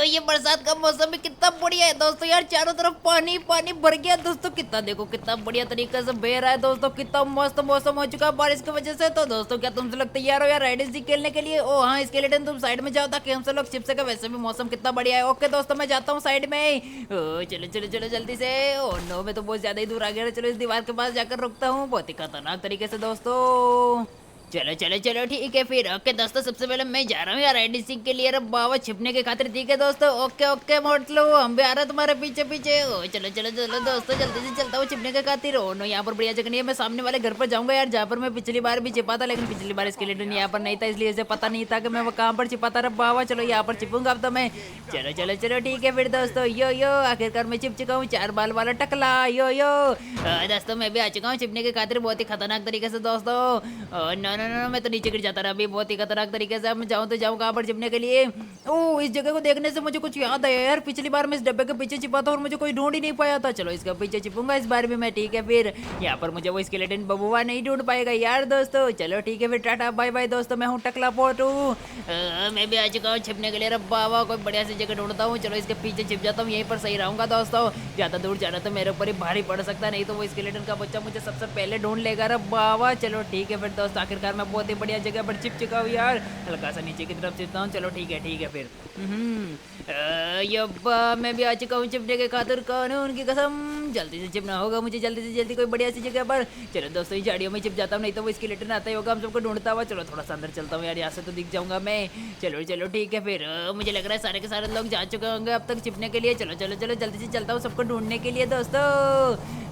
ये बरसात का मौसम भी कितना बढ़िया है दोस्तों यार। चारों तरफ पानी पानी भर गया दोस्तों। कितना देखो कितना बढ़िया तरीके से बह रहा है दोस्तों। कितना मस्त मौसम हो चुका है बारिश की वजह से। तो दोस्तों क्या तुम लोग तैयार हो यार राइड एंड सीक खेलने के लिए? ओ हाँ स्केलेटन तुम साइड में जाओ ताकि हम सब लोग चिप्स का। वैसे भी मौसम कितना बढ़िया है। ओके दोस्तों मैं जाता हूँ साइड में। ओ चलो चलो चलो जल्दी से। ओ नो मैं तो बहुत ज्यादा ही दूर आ गया। चलो इस दीवार के पास जाकर रुकता हूँ। बहुत ही खतरनाक तरीके से दोस्तों। चलो चलो चलो ठीक है फिर। ओके दोस्तों सबसे पहले मैं जा रहा हूँ यार राइड सीख के लिए। अरे बाबा छिपने के खातिर ठीक है दोस्तों। ओके ओके मोटलो हम भी आ रहे हैं तुम्हारे पीछे पीछे। ओ चलो चलो चलो दोस्तों जल्दी से चलता हूँ छिपने के खातिर। ओ नो यहाँ पर बढ़िया जगह नहीं है। मैं सामने वाले घर पर जाऊंगा यार जहाँ पर मैं पिछली बार भी छिपा था। लेकिन पिछली बार स्केलेटन यहाँ पर नहीं था इसलिए इसे पता नहीं था कि मैं वो कहाँ पर छिपा था। अरे बाबा चलो यहाँ पर छिपूंगा अब तो मैं। चलो चलो चलो ठीक है फिर दोस्तों। यो यो आखिरकार मैं छिप चुका हूँ। 4 बाल वाला टकला यो यो। दोस्तों मैं भी आ चुका हूँ छिपने के खातिर बहुत ही खतरनाक तरीके से दोस्तों। नो नो नो मैं तो नीचे गिर जाता रहा अभी बहुत ही खतरनाक तरीके से। अब मैं जाऊँ तो जाऊँ कहाँ पर छिपने के लिए? ओह इस जगह को देखने से मुझे कुछ याद आया यार। पिछली बार मैं इस डब्बे के पीछे छिपा था और मुझे कोई ढूंढ ही नहीं पाया था। चलो इसके पीछे छिपूंगा इस बार भी मैं। ठीक है फिर यहाँ पर मुझे वो स्केलेटन बबुआ नहीं ढूंढ पाएगा यार दोस्तों। चलो ठीक है फिर टाटा बाय बाय दोस्तों। मैं हूँ टकला पोटू। मैं भी आ चुका हूँ छिपने के लिए। अरे बाबा कोई बढ़िया सी जगह ढूंढता हूँ। चलो इसके पीछे छिप जाता हूँ यहीं पर सही रहूंगा दोस्तों। ज्यादा दूर जाना तो मेरे ऊपर ही भारी पड़ सकता नहीं तो वो स्केलेटन का बच्चा मुझे सबसे पहले ढूंढ लेगा। अरे बाबा चलो ठीक है फिर दोस्तों। आखिरकार मैं बहुत ही बढ़िया जगह पर छिप चुका हूँ यार। हल्का सा नीचे की तरफ छिपता हूँ। चलो ठीक है फिर। यब्बा मैं भी आ चुका हूँ छिपने के खातिर। कानून की कसम जल्दी से छिपना होगा मुझे। जल्दी से जल्दी कोई बढ़िया सी जगह पर। चलो दोस्तों इस झाड़ियों में छिप जाता हूँ नहीं तो वो स्केलेटन आता ही होगा हम सबको ढूंढता हुआ। चलो थोड़ा सा अंदर चलता हूँ यार यहाँ से तो दिख जाऊंगा मैं। चलो चलो ठीक है फिर। मुझे लग रहा है सारे के सारे लोग जा चुके होंगे अब तक छिपने के लिए। चलो चलो चलो जल्दी से चलता हूँ सबको ढूंढने के लिए दोस्तों।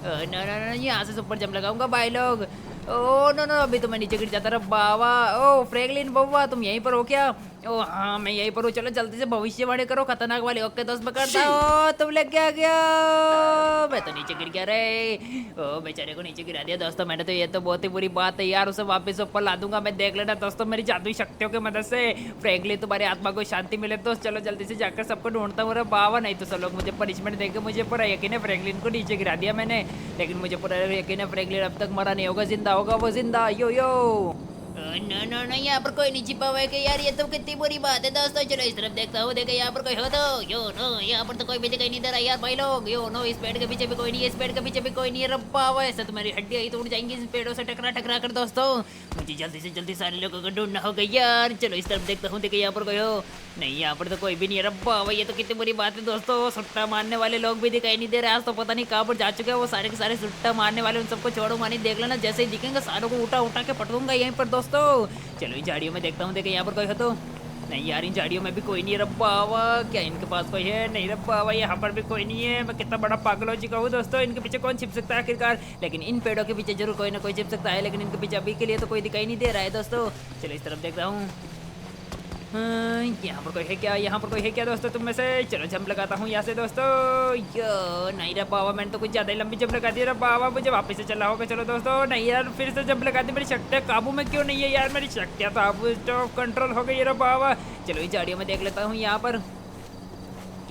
नो नो नो यहाँ से सुपर जंप लगाऊंगा भाई लोग। ओ नो नो अभी तो मैं नीचे गिर जाता रहा बाबा। ओ फ्रैंकलिन बउआ तुम यहीं पर हो क्या? ओ हाँ मैं यहीं पर हूँ। चलो जल्दी से भविष्यवाणी करो खतरनाक वाली। ओके दोस्त पकड़ता हो तुम लग क्या गया? मैं तो नीचे गिर गया रे। ओ बेचारे को नीचे गिरा दिया दोस्तों मैंने तो। ये तो बहुत ही बुरी बात है यार। उसे वापस ऊपर ला दूंगा मैं। देख लेना दोस्तों मेरी जादुई शक्तियों की मदद से फ्रैंकलिन तुम्हारी आत्मा को शांति मिले। तो चलो जल्दी से जाकर सबको ढूंढता हूँ। बाबा नहीं तो सब लोग मुझे पनिशमेंट देंगे। मुझे पूरा यकीन है फ्रैंकलिन को नीचे गिरा दिया मैंने। लेकिन मुझे पूरा यकीन है फ्रैंकलिन अब तक मरा नहीं होगा। जिंदा होगा वो जिंदा। यो यो नो नो नो यहाँ पर कोई नहीं छिपा हुआ है कि यार। ये तो कितनी बुरी बात है दोस्तों। चलो इस तरफ देखता हूँ देखा यहाँ पर कोई हो तो। यो नो यहाँ पर तो कोई भी दिखाई नहीं दे रहा यार भाई लोग। यो नो इस पेड़ के पीछे भी कोई नहीं है। इस पेड़ के पीछे भी कोई नहीं है। रब्बा हुआ ऐसा तो मेरी हड्डियाँ ही टूट जाएंगी इस पेड़ों से टकरा टकरा कर दोस्तों। मुझे जल्दी से जल्दी सारे लोगों को ढूंढना होगा यार। चलो इस तरफ देखता हूँ देखा यहाँ पर कोई हो नहीं। यहाँ पर तो कोई भी नहीं है। रब्बा हुआ ये तो कितनी बुरी बात है दोस्तों। सुट्टा मारने वाले लोग भी दिखाई नहीं दे रहे। आज तो पता नहीं कहाँ पर जा चुके हैं वो सारे के सारे। सुट्टा मारने वाले उन सबको छोड़ूंगा नहीं। देख लेना जैसे ही दिखेंगे सारों को उठा उठा के पटकूंगा यहीं पर दोस्तों। चलो इन झाड़ियों में देखता हूँ देखे यहाँ पर कोई हो तो नहीं यार। इन झाड़ियों में भी कोई नहीं है। रब्बा हुआ क्या इनके पास कोई है? नहीं रब्बा हुआ यहाँ पर भी कोई नहीं है। मैं कितना बड़ा पागल हो चुका हूँ दोस्तों। इनके पीछे कौन छिप सकता है आखिरकार? लेकिन इन पेड़ों के पीछे जरूर कोई ना कोई छिप सकता है। लेकिन इनके पीछे अभी के लिए तो कोई दिखाई नहीं दे रहा है दोस्तों। चलो इस तरफ देख रहा हूँ। यहाँ पर कोई है क्या? यहाँ पर कोई है क्या दोस्तों तुम में से? चलो जंप लगाता हूँ यहाँ से दोस्तों। यो नहीं रे बाबा मैंने तो कुछ ज़्यादा ही लंबी जंप लगा दी रे बाबा। मुझे वापस से चला होगा। चलो दोस्तों नहीं यार फिर से जंप लगा दी। मेरी शक्तियाँ काबू में क्यों नहीं है यार? मेरी शक्तियाँ तो अब तो कंट्रोल हो गई रे बाबा। चलो इस झाड़ियों में देख लेता हूँ यहाँ पर।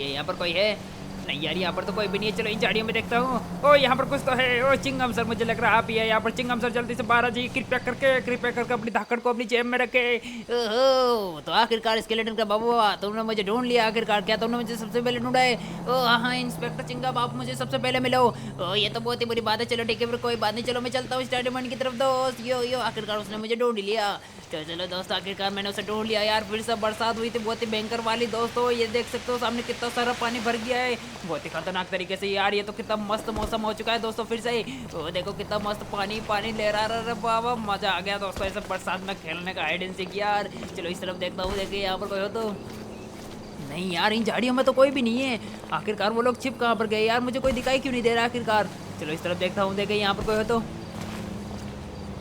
ये यहाँ पर कोई है? नहीं यार यहाँ पर तो कोई भी नहीं है। चलो इन झाड़ियों में देखता हूँ। ओ यहाँ पर कुछ तो है। ओ चिंगम सर मुझे लग रहा आप ही है यहाँ पर। चिंगम सर जल्दी से बाहर आ जाइए कृपया करके अपनी धाकड़ को अपनी जेब में रखे। ओहो तो आखिरकार स्केलेटन का बबुआ तुमने मुझे ढूंढ लिया आखिरकार। क्या तुमने मुझे सबसे पहले ढूंढा है? ओ हाँ इंस्पेक्टर चिंगम आप मुझे सबसे पहले मिलो। ओ ये तो बहुत ही बुरी बात है। चलो ठीक है फिर कोई बात नहीं। चलो मैं चलता हूँ स्टार्ट की तरफ दोस्त। यो यो आखिरकार उसने मुझे ढूंढ लिया। चलो चलो दोस्त आखिरकार मैंने उसे ढूंढ लिया यार। फिर से बरसात हुई थी बहुत ही भयंकर वाली दोस्तों। ये देख सकते हो सामने कितना सारा पानी भर गया है बहुत ही खतरनाक तरीके से यार। ये तो कितना मस्त मौसम हो चुका है दोस्तों फिर से। वो देखो कितना मस्त पानी पानी ले रहा है बाबा। मजा आ गया दोस्तों ऐसे बरसात में खेलने का हाइड एंड सीक यार। चलो इस तरफ देखता हूँ देखिए यहाँ पर कोई हो तो नहीं यार। इन झाड़ियों में तो कोई भी नहीं है। आखिरकार वो लोग छिप कहाँ पर गए यार? मुझे कोई दिखाई क्यों नहीं दे रहा आखिरकार? चलो इस तरफ देखता हूँ देखे यहाँ पर कोई हो तो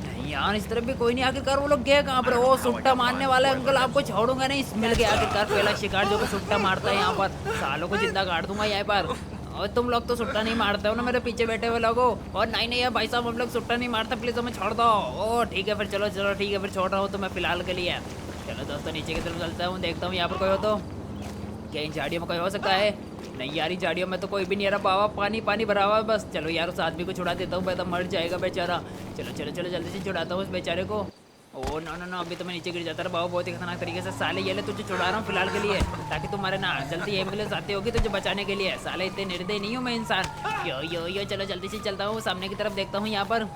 नहीं यार। इस तरफ भी कोई नहीं। आखिरकार वो लोग गए कहाँ पर? ओ सुट्टा मारने वाले अंकल आपको छोड़ूंगा नहीं। मिल गया आखिरकार पहला शिकार जो सुट्टा मारता है यहाँ पर। सालों को जिंदा काट दूंगा यहाँ पर। और तुम लोग तो सुट्टा नहीं मारते हो ना मेरे पीछे बैठे हुए लोगों। और नहीं नहीं यार भाई साहब हम लोग सुट्टा नहीं मारते प्लीज हमें छोड़ दो। ओ ठीक है फिर चलो चलो ठीक है फिर छोड़ रहा हूँ तो मैं फिलहाल के लिए। चलो दोस्तों नीचे की तरफ चलता हूँ देखता हूँ यहाँ पर कोई हो तो। क्या इन झाड़ियों में कोई हो सकता है? नहीं यार इन झाड़ियों में तो कोई भी नहीं आ रहा बाबा। पानी पानी भरा हुआ है बस। चलो यार उस आदमी को छुड़ा देता हूँ मैं तो मर जाएगा बेचारा। चलो चलो चलो जल्दी से छुड़ाता हूँ उस बेचारे को। ओ नो नो नो, अभी तो मैं नीचे गिर जाता रहा बहुत ही खतरनाक तरीके से। साले ये ले तुझे छुड़ा रहा हूँ फिलहाल के लिए, ताकि तुम्हारे ना जल्दी एम्बुलेंस आती होगी तुझे बचाने के लिए। साले इतने निर्दयी नहीं हूँ मैं इंसान। यो चलो जल्दी से चलता हूँ, सामने की तरफ देखता हूँ यहाँ पर।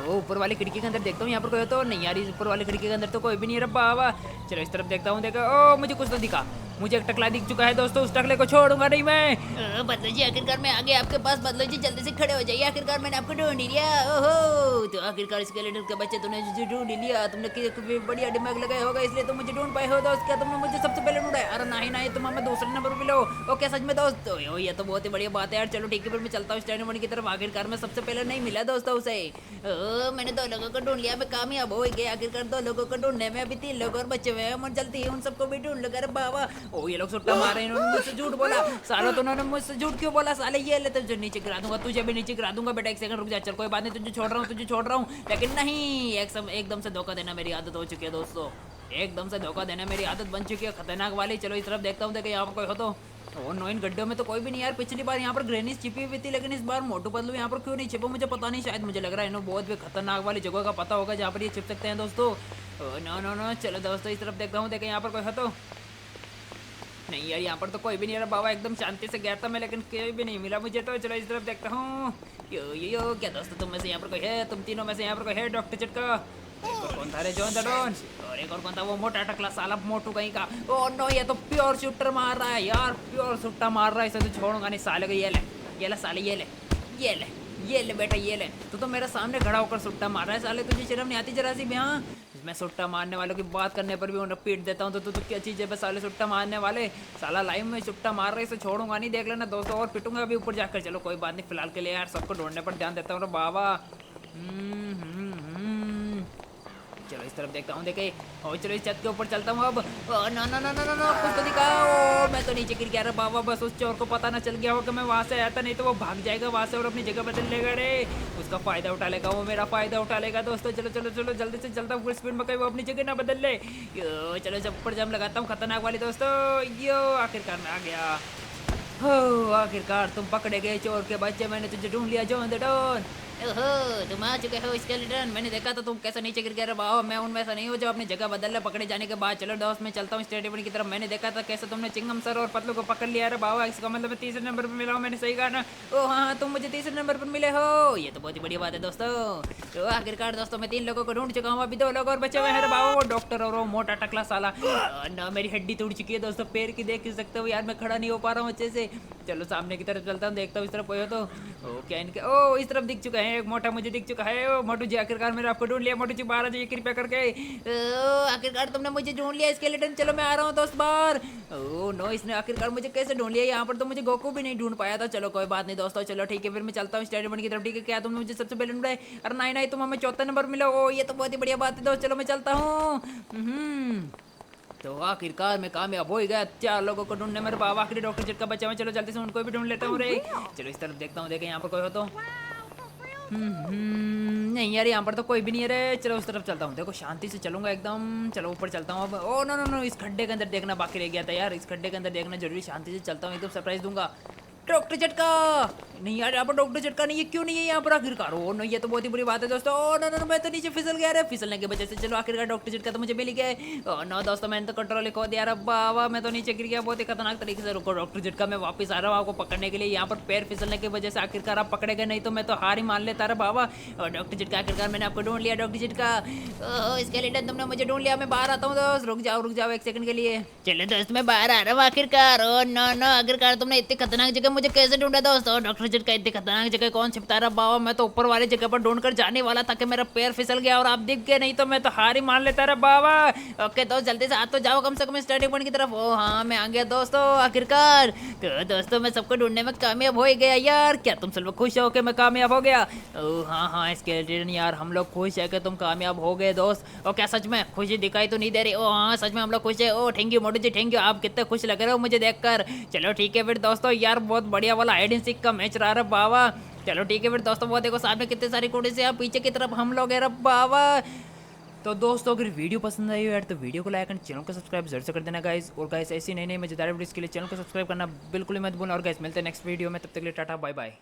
ओ ऊपर वाली खिड़की के अंदर देखता हूँ यहाँ पर कोई हो तो नहीं यार, ऊपर वाली खिड़की के अंदर तो कोई भी नहीं है रब्बा बाबा। चलो इस तरफ देखता हूँ, देखो ओ मुझे कुछ तो दिखा, मुझे एक टकला दिख चुका है दोस्तों, उस टकले को छोड़ूंगा नहीं मैं। बदलो जी, आखिरकार मैं आ गया आपके पास। बदलो जी जल्दी से खड़े हो जाइए, आखिरकार मैंने आपको ढूंढ ही लिया। ओहो, तो आखिरकार स्केलेटन के बच्चे तुमने मुझे ढूंढ ही लिया। तुमने बढ़िया दिमाग लगाया होगा इसलिए तुम मुझे ढूंढ पाए हो दोस्त। क्या तुमने मुझे सबसे पहले ढूंढा? अरे नहीं तुम हमें दूसरे नंबर पे लो। ओके सच में दोस्त, तो ये तो बहुत ही बढ़िया बात है यार। चलो ठीक है फिर मैं चलता हूँ स्टैंड की तरफ। आखिरकार मैं सबसे पहले नहीं मिला दोस्तों उसे। मैंने 2 लोगों को ढूंढ लिया, मैं कामयाब हो गया। आखिरकार 2 लोगों को ढूंढने में अभी 3 लोग और बचे हुए हैं। मैं जल्दी उन सबको भी ढूंढ लूंगा। अरे बाबा, ओ ये लोग सुट्टा मार रहे हैं, इन्होंने मुझसे झूठ बोला। सालो तो उन्होंने मुझसे झूठ क्यों बोला? साले ये ले तुझे नीचे गिरा दूंगा, तुझे भी नीचे गिरा दूंगा। बेटा 1 सेकंड रुक जा, चल कोई बात नहीं, तुझे छोड़ रहा हूँ। लेकिन नहीं, एकदम से धोखा देना मेरी आदत हो चुकी है दोस्तों। एकदम से धोखा देना मेरी आदत बन चुकी है, खतरनाक वाली। चलो इस तरफ देखता हूँ, देखो यहाँ पर कोई हो तो। ओ नो, इन गड्ढों में तो कोई भी नहीं यार। पिछली बार यहाँ पर ग्रेनीज छिपी हुई थी, लेकिन इस बार मोटू पतलू यहाँ पर क्यों नहीं छिपा मुझे पता नहीं। शायद मुझे लग रहा है इन्हें बहुत भी खतरनाक वाली जगह का पता होगा जहाँ पर ये छिप सकते हैं दोस्तों। नो, चलो दोस्तों इस तरफ देखता हूँ, देखे यहाँ पर कोई हो तो नहीं यार। यहाँ पर तो कोई भी नहीं है बाबा, एकदम शांति से गया था मैं, लेकिन कोई भी नहीं मिला मुझे तो। चलो इस तरफ देखता हूँ। यो क्या दोस्तों, तुम में से यहाँ पर कोई है? तुम तीनों में से यहाँ पर कोई है? डॉक्टर चिटका, एक और कौन था रे? जॉन द डॉन, और एक और कौन था? वो मोटा टकला साला मोटू कहीं का। ओ नो, ये तो प्योर शूटर मार रहा है यार, प्योर सुट्टा मार रहा है। इसे तो छोड़ूंगा नहीं साले को। ये ले साले, ये ले बेटा, ये ले। तू तो मेरे सामने खड़ा होकर सुट्टा मार रहा है साले, तुझे शर्म नहीं आती जरा सी भी? हाँ, मैं सुट्टा मारने वालों की बात करने पर भी उन्हें पीट देता हूँ, तो क्या चीज़ है बस साले सुट्टा मारने वाले। साला लाइव में सुट्टा मार रहे, इसे छोड़ूंगा नहीं, देख लेना दोस्तों। और पिटूंगा अभी ऊपर जाकर। चलो कोई बात नहीं, फिलहाल के लिए यार सबको ढूंढने पर ध्यान देता हूँ बाबा। चलो इस तरफ देखता हूँ, देखे। और चलो इस छत के ऊपर चलता हूँ अब। ना कुछ तो दिखाओ। मैं तो नीचे गिर गया रे बाबा, बस उस चोर को पता ना चल गया हो कि मैं वहाँ से आया था, नहीं तो वो भाग जाएगा वहाँ से और अपनी जगह बदल लेगा रे। उसका फायदा उठा लेगा वो, मेरा फायदा उठा लेगा दोस्तों। चलो जल्दी से चलता हूँ फुल स्पीड में, कहीं वो अपनी जगह ना बदल ले। चलो जब पर जम लगाता हूँ खतरनाक वाली दोस्तों। आखिरकार मैं आ गया। हो, आखिरकार तुम पकड़े गए चोर के बच्चे, मैंने तुझे ढूंढ लिया जॉन द डॉन। ओहो, तुम आ चुके हो स्केलेटन। मैंने देखा था तुम कैसे नीचे गिर गए रे बाबा। मैं उनमें से नहीं हूँ जो अपनी जगह बदल ले पकड़े जाने के बाद। चलो दोस्त मैं चलता हूँ स्टेडियम की तरफ। मैंने देखा था कैसे तुमने चिंगम सर और पतलू को पकड़ लिया रे बाबा। इसका मतलब मैं 3रे नंबर पर मिला हूँ, मैंने सही कहा ना? ओ हाँ, तुम मुझे 3रे नंबर पर मिले हो, ये तो बहुत ही बढ़िया बात है दोस्तों। तो आखिरकार दोस्तों मैं 3 लोगों को ढूंढ चुका हूँ, अभी 2 लोग और बचे हुए हैं रे बाबा। वो डॉक्टर और वो मोटा टकला साला। ना मेरी हड्डी टूट चुकी है दोस्तों, पैर की देख सकते हो यार, मैं खड़ा नहीं हो पा रहा हूँ अच्छे से। चलो सामने की तरफ चलता हूँ, देखता हूँ इस तरफ कोई हो तो। ओ क्या इनके, ओ इस तरफ दिख चुका है एक मोटा, मुझे दिख चुका है। ओ मोटू जी, आखिरकार मैंने आपको ढूंढ लिया। मोटू जी बाहर आ जाइए कृपया करके। आखिरकार तुमने मुझे ढूंढ लिया स्केलेटन। चलो मैं आ रहा हूँ दोस्त बाहर। ओ नो, इसने आखिरकार मुझे कैसे ढूंढ लिया? यहाँ पर तो मुझे गोकू भी नहीं ढूंढ पाया था। चलो कोई बात नहीं दोस्तों, चलो ठीक है फिर मैं चलता हूँ स्टेडियम की तरफ। ठीक है, क्या तुमने मुझे सबसे पहले ढूंढा है? अरे नहीं तुम हमें 4थे नंबर मिलो। ओ ये तो बहुत ही बढ़िया बात है दोस्त, चलो मैं चलता हूँ। तो आखिरकार मैं कामयाब हो ही गया 4 लोगों को ढूंढने में। बाबा आखिरी डॉक्टर चिटका बचा हुआ, चलो जल्दी से उनको भी ढूंढ लेता हूँ रे। चलो इस तरफ देखता हूँ, देखे यहाँ पर कोई हो तो। नहीं यार यहाँ पर तो कोई भी नहीं है रे। चलो उस तरफ चलता हूँ, देखो शांति से चलूंगा एकदम। चलो ऊपर चलता हूँ अब। ओ नो, इस खड्डे के अंदर देखना बाकी रह गया था यार, इस खड्डे के अंदर देखना जरूरी। शांति से चलता हूँ, एकदम सरप्राइज दूंगा। डॉक्टर झटका नहीं यार, यहाँ पर डॉक्टर झटका नहीं है, क्यों नहीं है यहाँ पर आखिरकार? ओ नो, ये तो बहुत ही बुरी बात है दोस्तों। ओ नो, मैं तो नीचे फिसल गया रे, फिसलने की वजह से। चलो आखिरकार डॉक्टर झटका तो मुझे मिल गया है। ओ नो दोस्तों, मैंने तो कंट्रोल खो दिया। बाबा मैं तो नीचे गिर गया बहुत ही खतरनाक तरीके से। रुको डॉक्टर झटका, मैं वापस आ रहा हूँ आपको पकड़ने के लिए। यहाँ पर पैर फिसलने की वजह से आखिरकार आप पकड़े गए, नहीं तो मैं तो हार ही मान लेता रहा बाबा। और डॉक्टर झटका आखिरकार मैंने आपको ढूंढ लिया। डॉक्टर झटका, स्केलेटन तुमने मुझे ढूंढ लिया, मैं बाहर आता हूँ दोस्त। रुक जाओ 1 सेकंड के लिए। चलो दोस्त मैं बाहर आ रहा हूँ आखिरकार। ओ नो, आखिरकार तुमने इतनी खतरनाक जगह मुझे कैसे ढूंढा दोस्तों? डॉक्टर झटका इतनी खतरनाक जगह कौन छिपता रहा बाबा? मैं तो ऊपर वाली जगह पर ढूंढकर जाने वाला था कि मेरा पैर फिसल गया और आप दिख गए, नहीं तो मैं तो हार ही मान लेता रहा बाबा। ओके दोस्त जल्दी से आ तो जाओ कम से कम स्टार्टिंग पॉइंट की तरफ। ओ हाँ मैं आ गया दोस्तों आखिरकार। तो दोस्तों मैं सबको ढूंढने में कामयाब हो ही गया यार। क्या तुम सब लोग खुश हो कि मैं कामयाब हो गया? ओ हाँ स्केलेटन यार, हम लोग खुश है कि तुम कामयाब हो गए दोस्त। ओ क्या सच में खुशी दिखाई तो नहीं दे रही? ओ हाँ सच में हम लोग खुश है। ओ thank you Motu ji, thank you, आप कितने खुश लग रहे हो मुझे देखकर। चलो ठीक है फिर दोस्तों, यार बहुत बढ़िया वाला हाइड एंड सीक का मैच रहा है बाबा। चलो ठीक है फिर दोस्तों, वो देखो सामने कितने सारी कुर्सी से पीछे की तरफ हम लोग है बाबा। तो दोस्तों अगर वीडियो पसंद आई हो यार तो वीडियो को लाइक एंड चैनल को सब्सक्राइब जरूर से कर देना गाइस। और गाइस ऐसी नई मजेदार वीडियोस के लिए चैनल को सब्सक्राइब करना बिल्कुल ही मत भूलना। और गाइस मिलते हैं नेक्स्ट वीडियो में, तब तक के लिए टाटा बाय बाय।